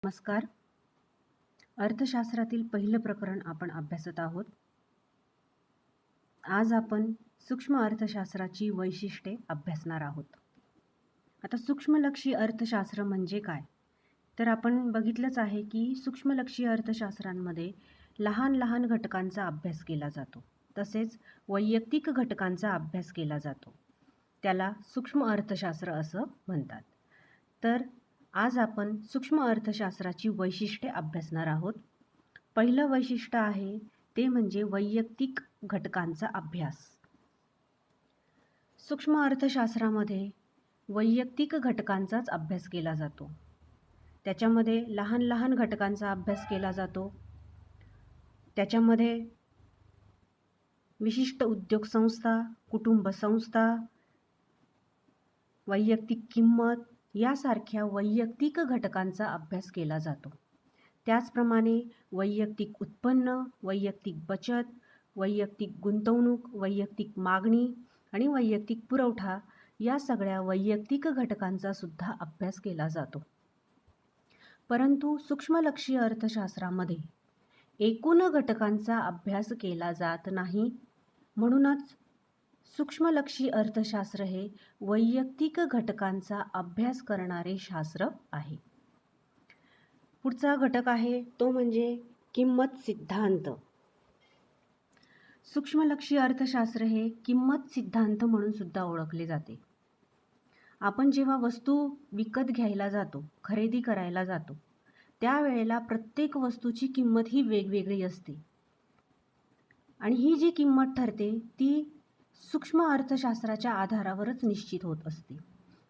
नमस्कार. अर्थशास्त्रातील पहिलं प्रकरण आपण अभ्यासत आहोत. आज आपण सूक्ष्म अर्थशास्त्राची वैशिष्ट्ये अभ्यासणार आहोत. आता सूक्ष्मलक्षी अर्थशास्त्र म्हणजे काय? तर आपण बघितलंच आहे की सूक्ष्मलक्षी अर्थशास्त्रांमध्ये लहान लहान घटकांचा अभ्यास केला जातो. तसेच वैयक्तिक घटकांचा अभ्यास केला जातो. त्याला सूक्ष्म अर्थशास्त्र असं म्हणतात. तर आज आपण सूक्ष्म अर्थशास्त्राची वैशिष्ट्ये अभ्यासणार आहोत. पहिलं वैशिष्ट्य आहे ते म्हणजे वैयक्तिक घटकांचा अभ्यास. सूक्ष्म अर्थशास्त्रामध्ये वैयक्तिक घटकांचाच अभ्यास केला जातो. त्याच्यामध्ये लहान लहान घटकांचा अभ्यास केला जातो. त्याच्यामध्ये विशिष्ट उद्योग संस्था, कुटुंब संस्था, वैयक्तिक किंमत यासारख्या वैयक्तिक घटकांचा अभ्यास केला जातो. त्याचप्रमाणे वैयक्तिक उत्पन्न, वैयक्तिक बचत, वैयक्तिक गुंतवणूक, वैयक्तिक मागणी आणि वैयक्तिक पुरवठा या सगळ्या वैयक्तिक घटकांचा सुद्धा अभ्यास केला जातो. परंतु सूक्ष्मलक्षी अर्थशास्त्रामध्ये एकूण घटकांचा अभ्यास केला जात नाही. म्हणूनच सूक्ष्मलक्षी अर्थशास्त्र हे वैयक्तिक घटकांचा अभ्यास करणारे शास्त्र आहे. पुढचा घटक आहे तो म्हणजे किंमत सिद्धांत. सूक्ष्मलक्षी अर्थशास्त्र हे किंमत सिद्धांत म्हणून सुद्धा ओळखले जाते. आपण जेव्हा वस्तू विकत घ्यायला जातो, खरेदी करायला जातो, त्यावेळेला प्रत्येक वस्तूची किंमत ही वेगवेगळी असते. आणि ही जी किंमत ठरते ती सूक्ष्म अर्थशास्त्राच्या आधारावरच निश्चित होत असते.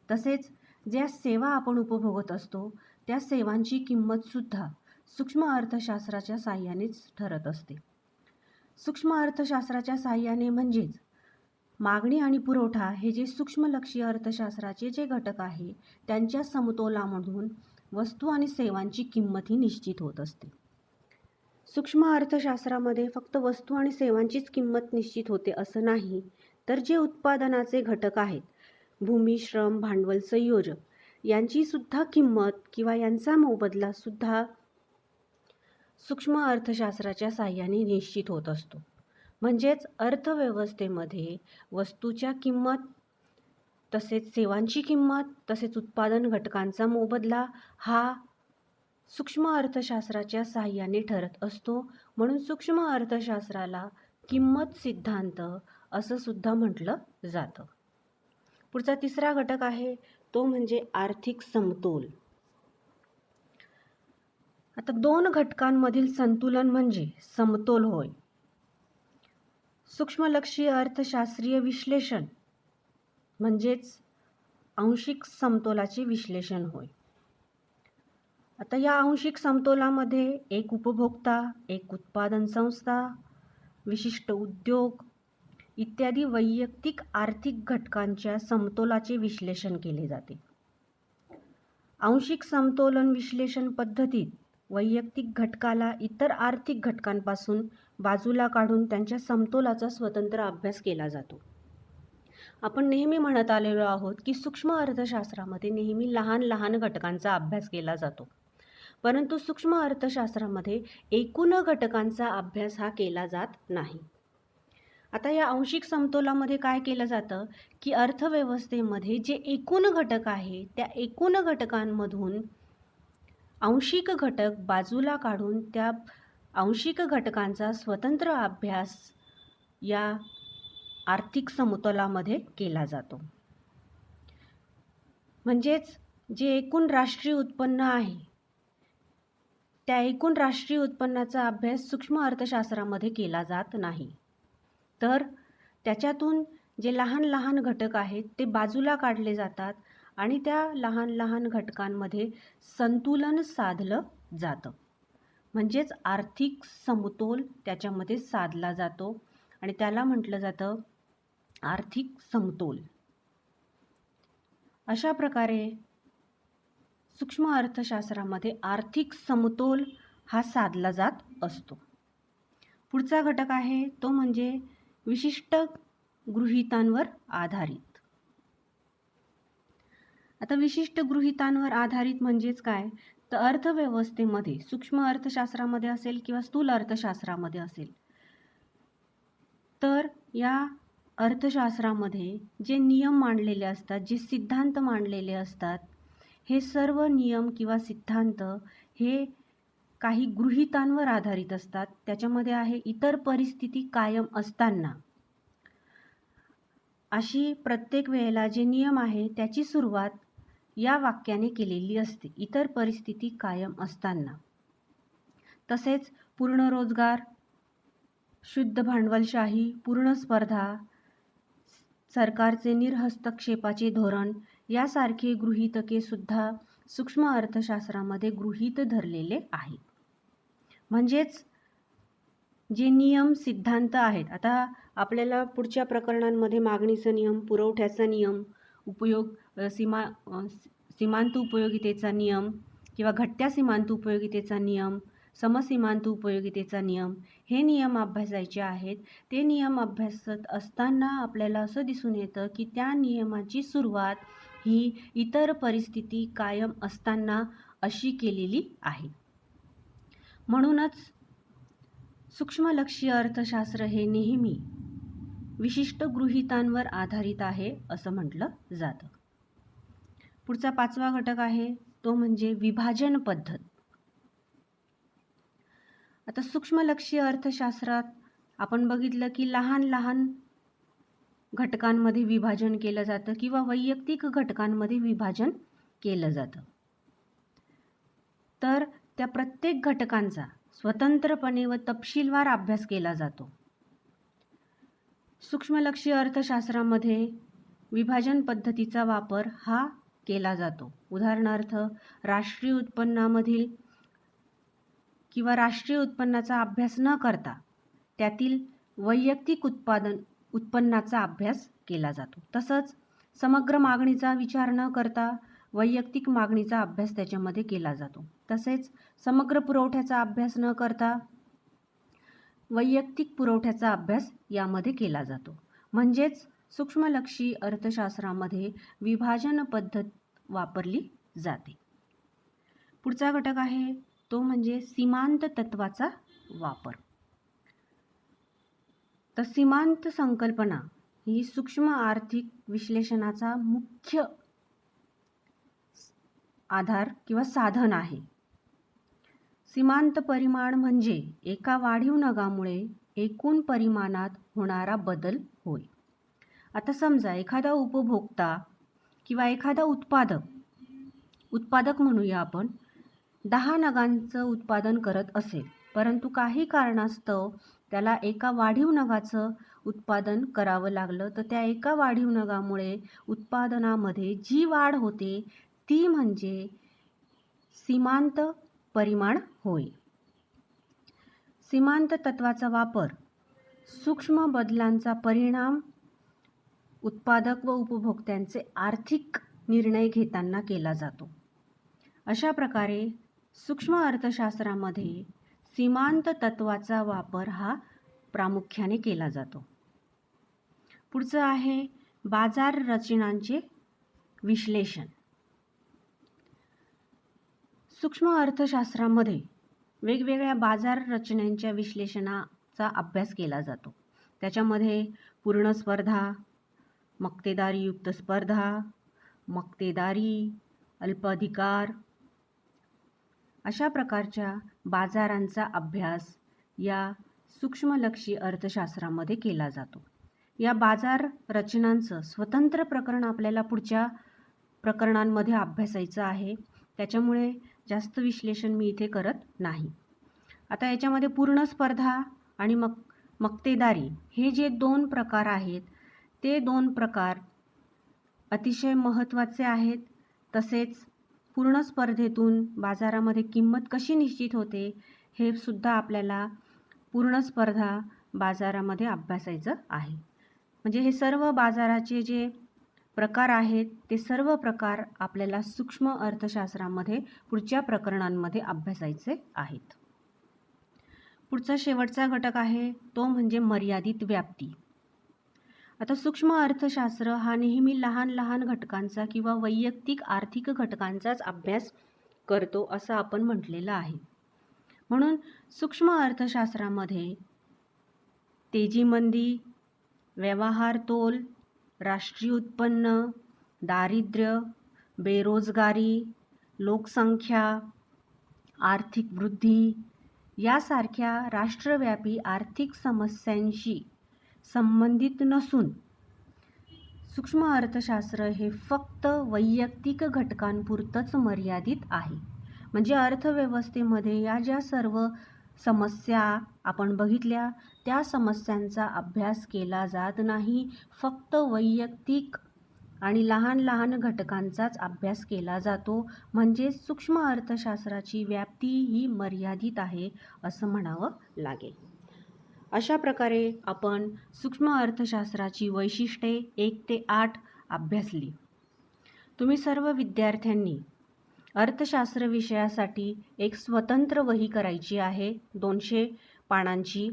तसेच ज्या सेवा आपण उपभोगत असतो त्या सेवांची किंमतसुद्धा सूक्ष्म अर्थशास्त्राच्या साहाय्यानेच ठरत असते. सूक्ष्म अर्थशास्त्राच्या साहाय्याने म्हणजेच मागणी आणि पुरवठा हे जे सूक्ष्मलक्षी अर्थशास्त्राचे जे घटक आहे त्यांच्या समतोलामधून वस्तू आणि सेवांची किंमत ही निश्चित होत असते. सूक्ष्म अर्थशास्त्रामध्ये फक्त वस्तू आणि सेवांचीच किंमत निश्चित होते असं नाही, तर जे उत्पादनाचे घटक आहेत, भूमी, श्रम, भांडवल, संयोजक यांची सुद्धा किंमत किंवा यांचा मोबदला सुद्धा सूक्ष्म अर्थशास्त्राच्या साहाय्याने निश्चित होत असतो. म्हणजेच अर्थव्यवस्थेमध्ये वस्तूच्या किंमत, तसेच सेवांची किंमत, तसेच उत्पादन घटकांचा मोबदला हा सूक्ष्म अर्थशास्त्राच्या साहाय्याने ठरत असतो. म्हणून सूक्ष्म अर्थशास्त्राला किंमत सिद्धांत असं सुद्धा म्हटलं जातं. पुढचा तिसरा घटक आहे तो म्हणजे आर्थिक समतोल. आता दोन घटकांमधील संतुलन म्हणजे समतोल होय. सूक्ष्मलक्षी अर्थशास्त्रीय विश्लेषण म्हणजेच आंशिक समतोलाचे विश्लेषण होय. आता या आंशिक समतोलामध्ये एक उपभोक्ता, एक उत्पादन संस्था, विशिष्ट उद्योग इत्यादी वैयक्तिक आर्थिक घटकांच्या समतोलाचे विश्लेषण केले जाते. आंशिक समतोलन विश्लेषण पद्धतीत वैयक्तिक घटकाला इतर आर्थिक घटकांपासून बाजूला काढून त्यांच्या समतोलाचा स्वतंत्र अभ्यास केला जातो. आपण नेहमी म्हणत आलेलो आहोत की सूक्ष्म अर्थशास्त्रामध्ये नेहमी लहान लहान घटकांचा अभ्यास केला जातो, परंतु सूक्ष्म अर्थशास्त्रामध्ये एकूण घटकांचा अभ्यास हा केला जात नाही. आता या आंशिक समतोलामध्ये काय केलं जातं की अर्थव्यवस्थेमध्ये जे एकूण घटक आहे त्या एकूण घटकांमधून आंशिक घटक बाजूला काढून त्या आंशिक घटकांचा स्वतंत्र अभ्यास या आर्थिक समतोलामध्ये केला जातो. म्हणजेच जे एकूण राष्ट्रीय उत्पन्न आहे त्या एकूण राष्ट्रीय उत्पन्नाचा अभ्यास सूक्ष्म अर्थशास्त्रामध्ये केला जात नाही, तर त्याच्यातून जे लहान लहान घटक आहेत ते बाजूला काढले जातात आणि त्या लहान लहान घटकांमध्ये संतुलन साधलं जातं. म्हणजेच आर्थिक समतोल त्याच्यामध्ये साधला जातो आणि त्याला म्हटलं जातं आर्थिक समतोल. अशा प्रकारे सूक्ष्म अर्थशास्त्रामध्ये आर्थिक समतोल हा साधला जात असतो. पुढचा घटक आहे तो म्हणजे विशिष्ट गृहीतांवर आधारित. आता विशिष्ट गृहीतांवर आधारित म्हणजेच काय, तर अर्थव्यवस्थेमध्ये सूक्ष्म अर्थशास्त्रामध्ये असेल किंवा स्थूल अर्थशास्त्रामध्ये असेल, तर या अर्थशास्त्रामध्ये जे नियम मांडलेले असतात, जे सिद्धांत मांडलेले असतात, हे सर्व नियम किंवा सिद्धांत हे काही गृहीतांवर आधारित असतात. त्याच्यामध्ये आहे इतर परिस्थिती कायम असताना. अशी प्रत्येक वेळेला जे नियम आहे त्याची सुरुवात या वाक्याने केलेली असते, इतर परिस्थिती कायम असताना. तसेच पूर्ण रोजगार, शुद्ध भांडवलशाही, पूर्ण स्पर्धा, सरकारचे निर्हस्तक्षेपाचे धोरण यासारखे गृहीतके सुद्धा सूक्ष्म अर्थशास्त्रामध्ये गृहीत धरलेले आहेत. म्हणजेच जे नियम सिद्धांत आहेत, आता आपल्याला पुढच्या प्रकरणांमध्ये मागणीचा नियम, पुरवठ्याचा नियम, सीमांत उपयोगितेचा नियम किंवा घटत्या सीमांत उपयोगितेचा नियम, समसीमांत उपयोगितेचा नियम हे नियम अभ्यासायचे आहेत. ते नियम अभ्यासत असताना आपल्याला असं दिसून येतं की त्या नियमाची सुरुवात ही इतर परिस्थिती कायम असताना अशी केलेली आहे. म्हणूनच सूक्ष्मलक्षी अर्थशास्त्र हे नेहमी विशिष्ट गृहीतांवर आधारित आहे असं म्हटलं जातं. पुढचा 5वा घटक आहे तो म्हणजे विभाजन पद्धत. आता सूक्ष्मलक्षी अर्थशास्त्रात आपण बघितलं की लहान लहान घटकांमध्ये विभाजन केलं जातं किंवा वैयक्तिक घटकांमध्ये विभाजन केलं जातं. तर त्या प्रत्येक घटकांचा स्वतंत्रपणे व तपशीलवार अभ्यास केला जातो. सूक्ष्मलक्षी अर्थशास्त्रामध्ये विभाजन पद्धतीचा वापर हा केला जातो. उदाहरणार्थ राष्ट्रीय उत्पन्नामधील किंवा राष्ट्रीय उत्पन्नाचा अभ्यास न करता त्यातील वैयक्तिक उत्पन्नाचा अभ्यास केला जातो. तसंच समग्र मागणीचा विचार न करता वैयक्तिक मागणीचा अभ्यास त्याच्यामध्ये केला जातो. तसेच समग्र पुरवठ्याचा अभ्यास न करता वैयक्तिक पुरवठ्याचा अभ्यास यामध्ये केला जातो. म्हणजेच सूक्ष्मलक्षी अर्थशास्त्रामध्ये विभाजन पद्धत वापरली जाते. पुढचा घटक आहे तो म्हणजे सीमांत तत्वाचा वापर. तर सीमांत संकल्पना ही सूक्ष्म आर्थिक विश्लेषणाचा मुख्य आधार किंवा साधन आहे. सीमांत परिमाण म्हणजे एका वाढीव नगामुळे एकूण परिमाणात होणारा बदल होय. आता समजा एखादा उपभोक्ता किंवा एखादा उत्पादक म्हणूया आपण 10 नगांचं उत्पादन करत असेल, परंतु काही कारणास्तव त्याला एका वाढीव नगाचं उत्पादन करावं लागलं, तर त्या एका वाढीव नगामुळे उत्पादनामध्ये जी वाढ होते ती म्हणजे सीमांत परिमाण होय. सीमांत तत्वाचा वापर सूक्ष्म बदलांचा परिणाम उत्पादक व उपभोक्त्यांचे आर्थिक निर्णय घेताना केला जातो. अशा प्रकारे सूक्ष्म अर्थशास्त्रामध्ये सीमांत तत्वाचा वापर हा प्रामुख्याने केला जातो. पुढचं आहे बाजार रचनांचे विश्लेषण. सूक्ष्म अर्थशास्त्रामध्ये वेगवेगळ्या बाजार रचनांच्या विश्लेषणाचा अभ्यास केला जातो. त्याच्यामध्ये पूर्ण स्पर्धा, मक्तेदारीयुक्त स्पर्धा, मक्तेदारी, अल्पाधिकार अशा प्रकारच्या बाजारांचा अभ्यास या सूक्ष्मलक्षी अर्थशास्त्रामध्ये केला जातो. या बाजार रचनांचं स्वतंत्र प्रकरण आपल्याला पुढच्या प्रकरणांमध्ये अभ्यासायचं आहे. त्याच्यामुळे जास्त विश्लेषण मी इथे करत नाही. आता याच्यामध्ये पूर्ण स्पर्धा आणि मक्तेदारी हे जे 2 प्रकार आहेत ते 2 प्रकार अतिशय महत्त्वाचे आहेत. तसेच पूर्ण स्पर्धेतून बाजारामध्ये किंमत कशी निश्चित होते हे सुद्धा आपल्याला पूर्ण स्पर्धा बाजारामध्ये अभ्यासायचं आहे. म्हणजे हे सर्व बाजाराचे जे प्रकार आहेत ते सर्व प्रकार आपल्याला सूक्ष्म अर्थशास्त्रामध्ये पुढच्या प्रकरणांमध्ये अभ्यासायचे आहेत. पुढचा शेवटचा घटक आहे तो म्हणजे मर्यादित व्याप्ती. आता सूक्ष्म अर्थशास्त्र हा नेहमी लहान लहान घटकांचा किंवा वैयक्तिक आर्थिक घटकांचाच अभ्यास करतो असं आपण म्हटलेलं आहे. म्हणून सूक्ष्म अर्थशास्त्रामध्ये तेजी मंदी, व्यवहार तोल, राष्ट्रीय उत्पन्न, दारिद्र्य, बेरोजगारी, लोकसंख्या, आर्थिक वृद्धी यासारख्या राष्ट्रव्यापी आर्थिक समस्यांशी संबंधित नसून सूक्ष्म अर्थशास्त्र हे फक्त वैयक्तिक घटकांपुरतंच मर्यादित आहे. म्हणजे अर्थव्यवस्थेमध्ये या ज्या सर्व समस्या आपण बघितल्या त्या समस्यांचा अभ्यास केला जात नाही, फक्त वैयक्तिक आणि लहान लहान घटकांचाच अभ्यास केला जातो. म्हणजे सूक्ष्म अर्थशास्त्राची व्याप्ती ही मर्यादित आहे असं म्हणावं लागेल. अशा प्रकारे आपण सूक्ष्म अर्थशास्त्राची वैशिष्ट्ये 1 ते 8 अभ्यासली. तुम्ही सर्व विद्यार्थ्यांनी अर्थशास्त्र विषयासाठी एक स्वतंत्र वही करायची आहे 200 पानांची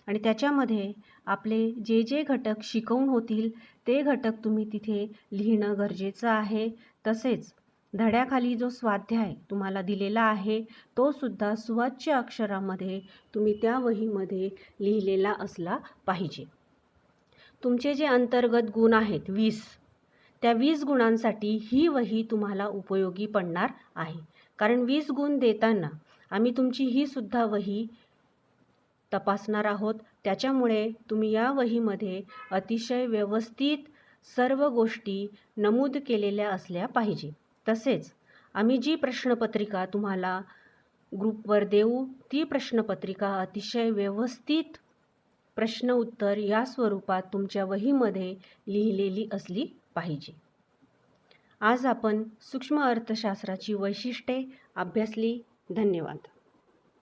आणि त्याच्यामध्ये आपले जे जे घटक शिकवून होतील ते घटक तुम्ही तिथे लिहिणं गरजेचं आहे. तसेच धड्याखाली जो स्वाध्याय तुम्हाला दिलेला आहे तो सुद्धा स्वच्छ अक्षरामध्ये तुम्ही त्या वहीमध्ये लिहिलेला असला पाहिजे. तुमचे जे अंतर्गत गुण आहेत 20, त्या 20 गुणांसाठी ही वही तुम्हाला उपयोगी पडणार आहे. कारण 20 गुण देताना आम्ही तुमची ही सुद्धा वही तपासणार आहोत. त्याच्यामुळे तुम्ही या वहीमध्ये अतिशय व्यवस्थित सर्व गोष्टी नमूद केलेल्या असल्या पाहिजे. तसेच आम्ही जी प्रश्नपत्रिका तुम्हाला ग्रुपवर देऊ ती प्रश्नपत्रिका अतिशय व्यवस्थित प्रश्न उत्तर या स्वरूपात तुमच्या वहीमध्ये लिहिलेली असली पाहिजे. आज आपण सूक्ष्म अर्थशास्त्राची वैशिष्ट्ये अभ्यासली. धन्यवाद.